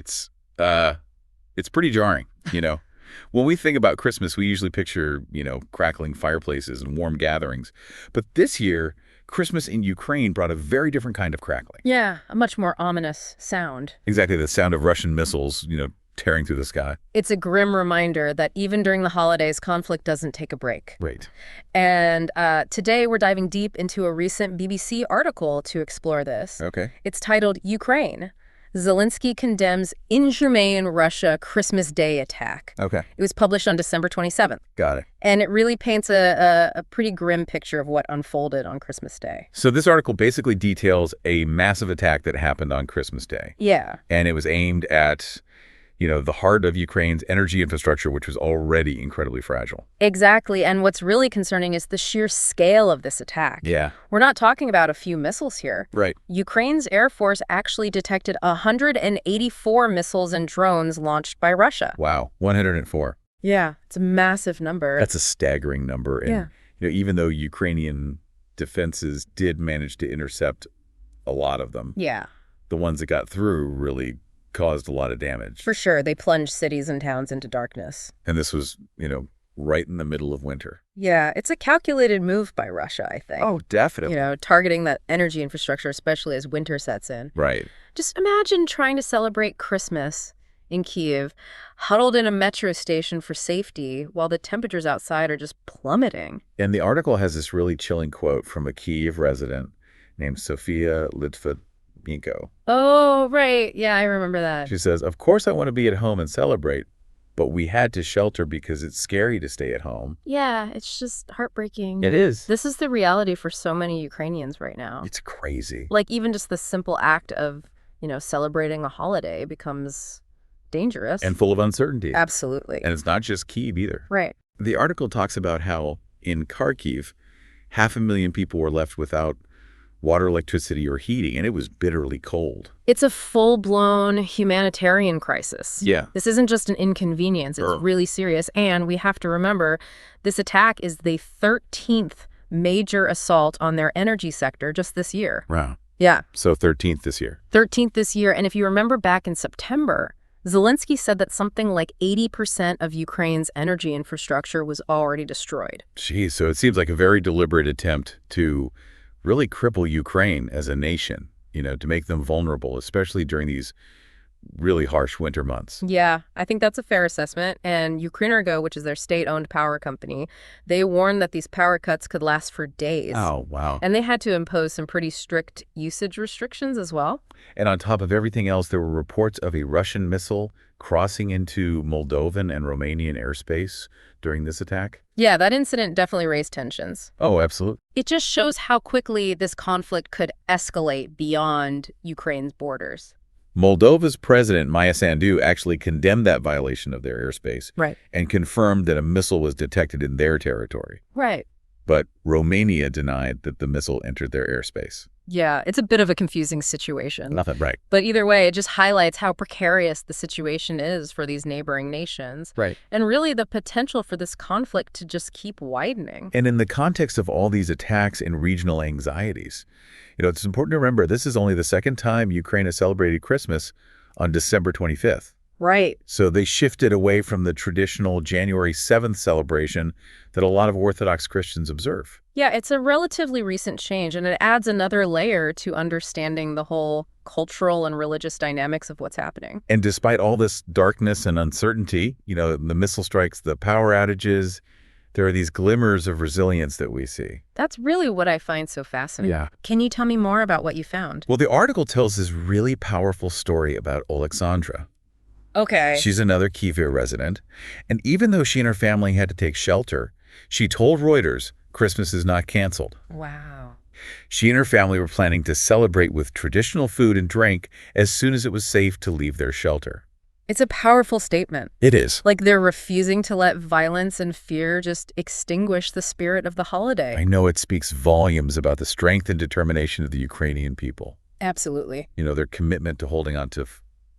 It's uh it's pretty jarring, you know. When we think about Christmas, we usually picture, crackling fireplaces and warm gatherings. But this year, Christmas in Ukraine brought a very different kind of crackling. Yeah, a much more ominous sound. Exactly, the sound of Russian missiles, tearing through the sky. It's a grim reminder that even during the holidays, conflict doesn't take a break. Right. And today we're diving deep into a recent BBC article to explore this. Okay. It's titled Ukraine. Zelensky condemns inhumane Russia Christmas Day attack. Okay. It was published on December 27th. Got it. And it really paints a pretty grim picture of what unfolded on Christmas Day. So this article basically details a massive attack that happened on Christmas Day. Yeah. And it was aimed at, the heart of Ukraine's energy infrastructure, which was already incredibly fragile. Exactly. And what's really concerning is the sheer scale of this attack. Yeah. We're not talking about a few missiles here. Right. Ukraine's Air Force actually detected 184 missiles and drones launched by Russia. Wow. 104. Yeah, it's a massive number. That's a staggering number. And, even though Ukrainian defenses did manage to intercept a lot of them, Yeah. the ones that got through really caused a lot of damage. For sure. They plunged cities and towns into darkness. And this was, right in the middle of winter. Yeah, it's a calculated move by Russia, I think. Oh, definitely. Targeting that energy infrastructure, especially as winter sets in. Right. Just imagine trying to celebrate Christmas in Kyiv, huddled in a metro station for safety while the temperatures outside are just plummeting. And the article has this really chilling quote from a Kyiv resident named Sofia Litvinenko. Oh, right. Yeah, I remember that. She says, "Of course I want to be at home and celebrate, but we had to shelter because it's scary to stay at home." Yeah, it's just heartbreaking. It is. This is the reality for so many Ukrainians right now. It's crazy. Like, even just the simple act of, celebrating a holiday becomes dangerous. And full of uncertainty. Absolutely. And it's not just Kyiv either. Right. The article talks about how in Kharkiv, 500,000 people were left without water, electricity, or heating, and it was bitterly cold. It's a full-blown humanitarian crisis. Yeah. This isn't just an inconvenience. It's really serious. And we have to remember, this attack is the 13th major assault on their energy sector just this year. Wow. Yeah. So 13th this year. 13th this year. And if you remember back in September, Zelensky said that something like 80% of Ukraine's energy infrastructure was already destroyed. Geez, so it seems like a very deliberate attempt to really cripple Ukraine as a nation, to make them vulnerable, especially during these really harsh winter months. Yeah, I think that's a fair assessment. And Ukrenergo, which is their state-owned power company, they warned that these power cuts could last for days. Oh, wow. And they had to impose some pretty strict usage restrictions as well. And on top of everything else, there were reports of a Russian missile crossing into Moldovan and Romanian airspace during this attack. Yeah, that incident definitely raised tensions. Oh, absolutely. It just shows how quickly this conflict could escalate beyond Ukraine's borders. Moldova's president, Maya Sandu, actually condemned that violation of their airspace. Right. And confirmed that a missile was detected in their territory. Right. But Romania denied that the missile entered their airspace. Yeah, it's a bit of a confusing situation. Nothing, right. But either way, it just highlights how precarious the situation is for these neighboring nations. Right. And really the potential for this conflict to just keep widening. And in the context of all these attacks and regional anxieties, it's important to remember this is only the second time Ukraine has celebrated Christmas on December 25th. Right. So they shifted away from the traditional January 7th celebration that a lot of Orthodox Christians observe. Yeah, it's a relatively recent change, and it adds another layer to understanding the whole cultural and religious dynamics of what's happening. And despite all this darkness and uncertainty, the missile strikes, the power outages, there are these glimmers of resilience that we see. That's really what I find so fascinating. Yeah. Can you tell me more about what you found? Well, the article tells this really powerful story about Alexandra. Okay. She's another Kyiv resident, and even though she and her family had to take shelter, she told Reuters Christmas is not canceled. Wow. She and her family were planning to celebrate with traditional food and drink as soon as it was safe to leave their shelter. It's a powerful statement. It is. Like they're refusing to let violence and fear just extinguish the spirit of the holiday. I know it speaks volumes about the strength and determination of the Ukrainian people. Absolutely. Their commitment to holding on to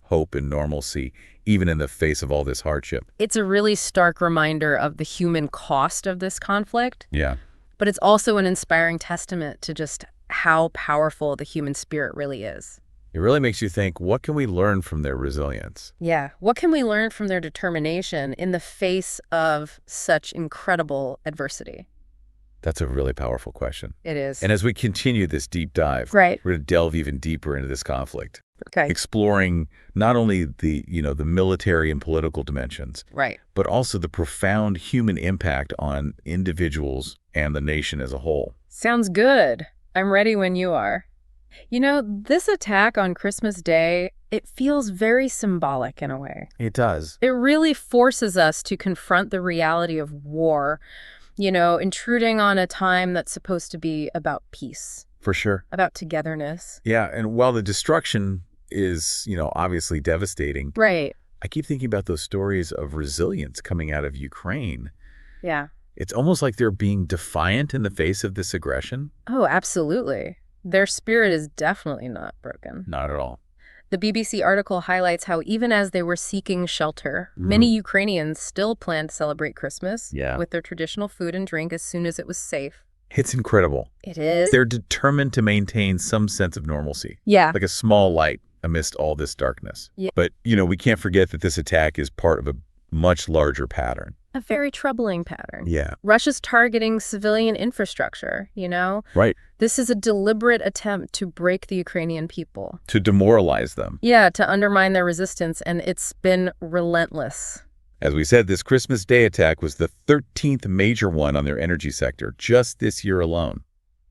hope and normalcy, even in the face of all this hardship. It's a really stark reminder of the human cost of this conflict. Yeah. But it's also an inspiring testament to just how powerful the human spirit really is. It really makes you think, what can we learn from their resilience? Yeah. What can we learn from their determination in the face of such incredible adversity? That's a really powerful question. It is. And as we continue this deep dive, Right. we're going to delve even deeper into this conflict, Okay. exploring not only the military and political dimensions, Right. but also the profound human impact on individuals and the nation as a whole. Sounds good. I'm ready when you are. This attack on Christmas Day, it feels very symbolic in a way. It does. It really forces us to confront the reality of war, intruding on a time that's supposed to be about peace, For sure. about togetherness. Yeah, and while the destruction is, obviously devastating, Right. I keep thinking about those stories of resilience coming out of Ukraine. Yeah. It's almost like they're being defiant in the face of this aggression. Oh, absolutely. Their spirit is definitely not broken. Not at all. The BBC article highlights how even as they were seeking shelter, many Ukrainians still planned to celebrate Christmas with their traditional food and drink as soon as it was safe. It's incredible. It is. They're determined to maintain some sense of normalcy, Yeah. like a small light amidst all this darkness. Yeah. But, we can't forget that this attack is part of a much larger pattern. A very troubling pattern. Yeah. Russia's targeting civilian infrastructure, Right. This is a deliberate attempt to break the Ukrainian people. To demoralize them. Yeah, to undermine their resistance, and it's been relentless. As we said, this Christmas Day attack was the 13th major one on their energy sector just this year alone.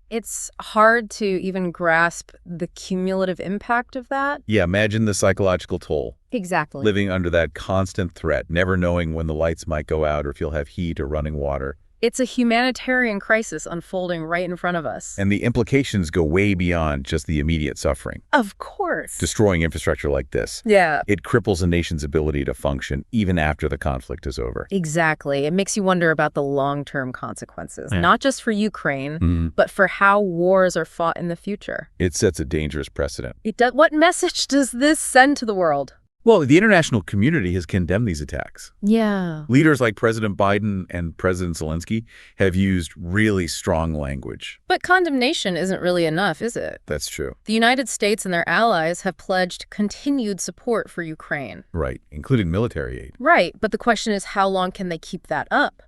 It's hard to even grasp the cumulative impact of that. Yeah, imagine the psychological toll. Exactly. Living under that constant threat, never knowing when the lights might go out or if you'll have heat or running water. It's a humanitarian crisis unfolding right in front of us. And the implications go way beyond just the immediate suffering. Of course. Destroying infrastructure like this, Yeah. it cripples a nation's ability to function even after the conflict is over. Exactly. It makes you wonder about the long-term consequences, Yeah. not just for Ukraine, but for how wars are fought in the future. It sets a dangerous precedent. What message does this send to the world? Well, the international community has condemned these attacks. Yeah. Leaders like President Biden and President Zelensky have used really strong language. But condemnation isn't really enough, is it? That's true. The United States and their allies have pledged continued support for Ukraine. Right, including military aid. Right, but the question is, how long can they keep that up?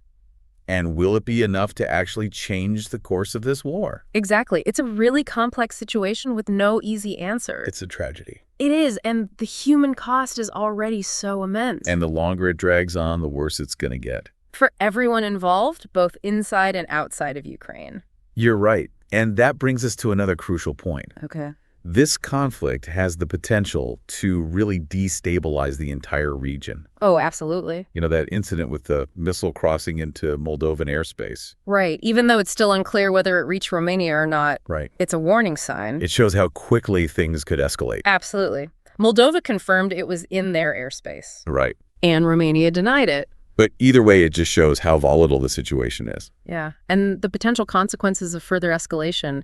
And will it be enough to actually change the course of this war? Exactly. It's a really complex situation with no easy answer. It's a tragedy. It is, and the human cost is already so immense. And the longer it drags on, the worse it's going to get. For everyone involved, both inside and outside of Ukraine. You're right. And that brings us to another crucial point. Okay. This conflict has the potential to really destabilize the entire region. Oh, absolutely. That incident with the missile crossing into Moldovan airspace. Right. Even though it's still unclear whether it reached Romania or not, Right. it's a warning sign. It shows how quickly things could escalate. Absolutely. Moldova confirmed it was in their airspace. Right. And Romania denied it. But either way, it just shows how volatile the situation is. Yeah. And the potential consequences of further escalation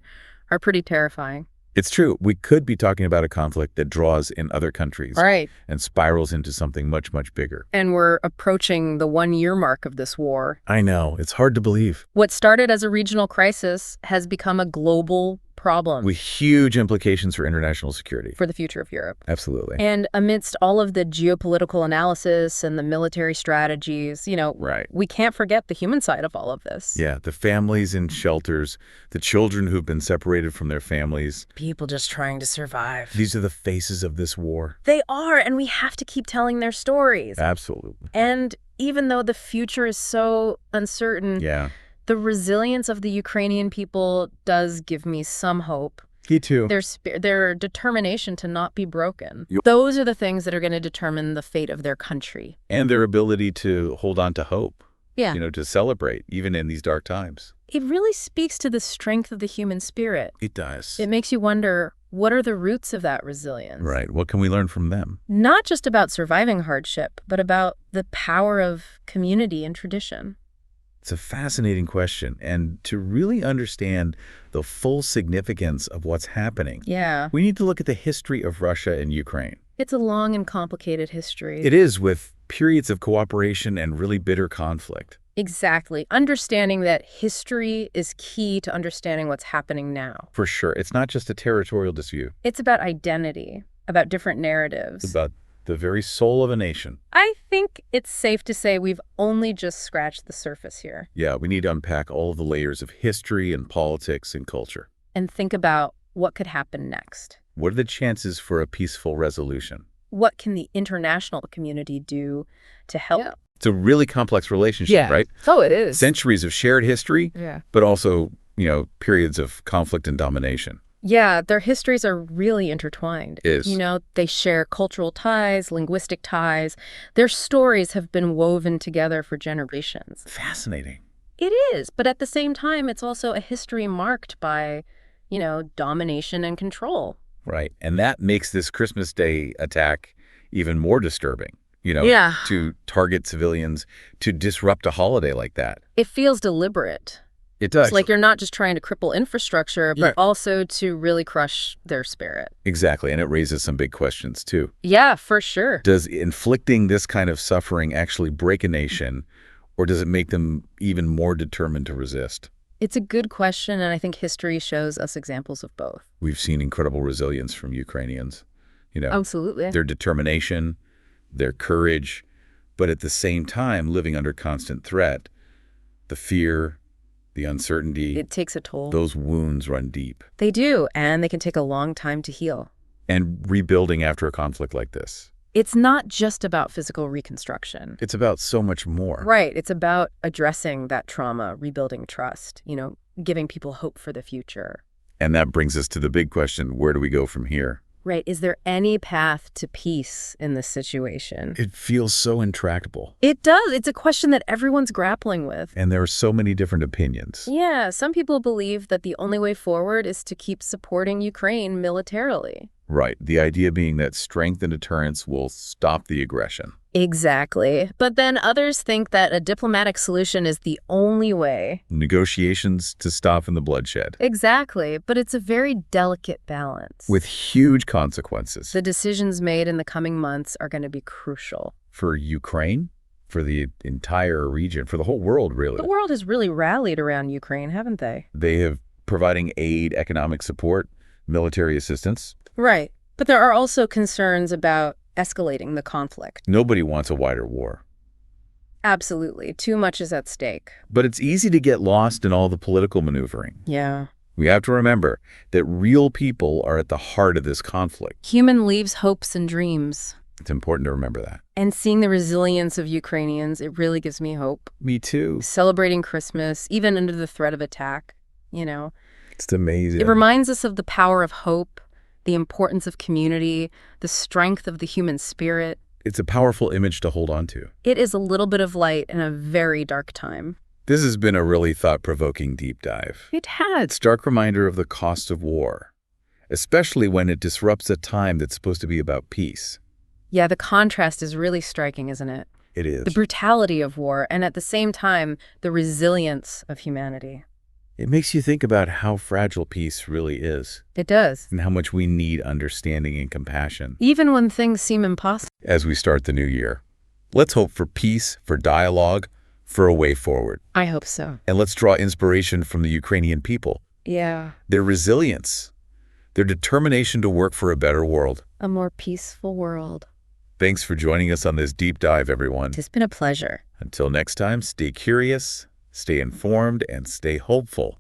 are pretty terrifying. It's true. We could be talking about a conflict that draws in other countries Right. and spirals into something much, much bigger. And we're approaching the 1-year mark of this war. I know. It's hard to believe. What started as a regional crisis has become a global problem With huge implications for international security. for the future of Europe. Absolutely. And amidst all of the geopolitical analysis and the military strategies, Right. we can't forget the human side of all of this. Yeah, the families in shelters, the children who've been separated from their families. People just trying to survive. These are the faces of this war. They are, and we have to keep telling their stories. Absolutely. And even though the future is so uncertain, Yeah. the resilience of the Ukrainian people does give me some hope. Me too. Their determination to not be broken. Yep. Those are the things that are going to determine the fate of their country. And their ability to hold on to hope. Yeah. To celebrate, even in these dark times. It really speaks to the strength of the human spirit. It does. It makes you wonder, what are the roots of that resilience? Right. What can we learn from them? Not just about surviving hardship, but about the power of community and tradition. It's a fascinating question. And to really understand the full significance of what's happening, Yeah. we need to look at the history of Russia and Ukraine. It's a long and complicated history. It is, with periods of cooperation and really bitter conflict. Exactly. Understanding that history is key to understanding what's happening now. For sure. It's not just a territorial dispute. It's about identity, about different narratives. It's about the very soul of a nation. I think it's safe to say we've only just scratched the surface here. Yeah, we need to unpack all of the layers of history and politics and culture. And think about what could happen next. What are the chances for a peaceful resolution? What can the international community do to help? Yeah. It's a really complex relationship, right? Oh, it is. Centuries of shared history, Yeah. but also, periods of conflict and domination. Yeah, their histories are really intertwined. Is. They share cultural ties, linguistic ties. Their stories have been woven together for generations. Fascinating. It is, but at the same time, it's also a history marked by, domination and control. Right. And that makes this Christmas Day attack even more disturbing, Yeah. to target civilians, to disrupt a holiday like that. It feels deliberate. It does. It's like you're not just trying to cripple infrastructure, but Yeah. also to really crush their spirit. Exactly. And it raises some big questions, too. Yeah, for sure. Does inflicting this kind of suffering actually break a nation, or does it make them even more determined to resist? It's a good question, and I think history shows us examples of both. We've seen incredible resilience from Ukrainians, Absolutely. their determination, their courage, but at the same time living under constant threat. The fear, the uncertainty, It takes a toll. those wounds run deep. They do, and they can take a long time to heal. And rebuilding after a conflict like this, It's not just about physical reconstruction. it's about so much more. Right. It's about addressing that trauma, rebuilding trust, giving people hope for the future. And that brings us to the big question, where do we go from here? Right. Is there any path to peace in this situation? It feels so intractable. It does. It's a question that everyone's grappling with. And there are so many different opinions. Yeah, some people believe that the only way forward is to keep supporting Ukraine militarily. Right. The idea being that strength and deterrence will stop the aggression. Exactly. But then others think that a diplomatic solution is the only way. Negotiations to stop the bloodshed. Exactly. But it's a very delicate balance. With huge consequences. The decisions made in the coming months are going to be crucial. For Ukraine, for the entire region, for the whole world, really. The world has really rallied around Ukraine, haven't they? They have providing aid, economic support, military assistance. Right. But there are also concerns about escalating the conflict. Nobody wants a wider war. Absolutely. Too much is at stake. But it's easy to get lost in all the political maneuvering. Yeah. We have to remember that real people are at the heart of this conflict. Human leaves hopes and dreams. It's important to remember that. And seeing the resilience of Ukrainians, it really gives me hope. Me too. Celebrating Christmas, even under the threat of attack, It's amazing. It reminds us of the power of hope, the importance of community, the strength of the human spirit. It's a powerful image to hold on to. It is a little bit of light in a very dark time. This has been a really thought-provoking deep dive. It has. Stark reminder of the cost of war, especially when it disrupts a time that's supposed to be about peace. Yeah, the contrast is really striking, isn't it? It is. The brutality of war, and at the same time, the resilience of humanity. It makes you think about how fragile peace really is It does. and how much we need understanding and compassion Even when things seem impossible. as we start the new year. Let's hope for peace, for dialogue, for a way forward. I hope so. And let's draw inspiration from the Ukrainian people, Yeah. their resilience, their determination to work for a better world. A more peaceful world. Thanks for joining us on this deep dive, everyone. It's been a pleasure. Until next time, stay curious, stay informed, and stay hopeful.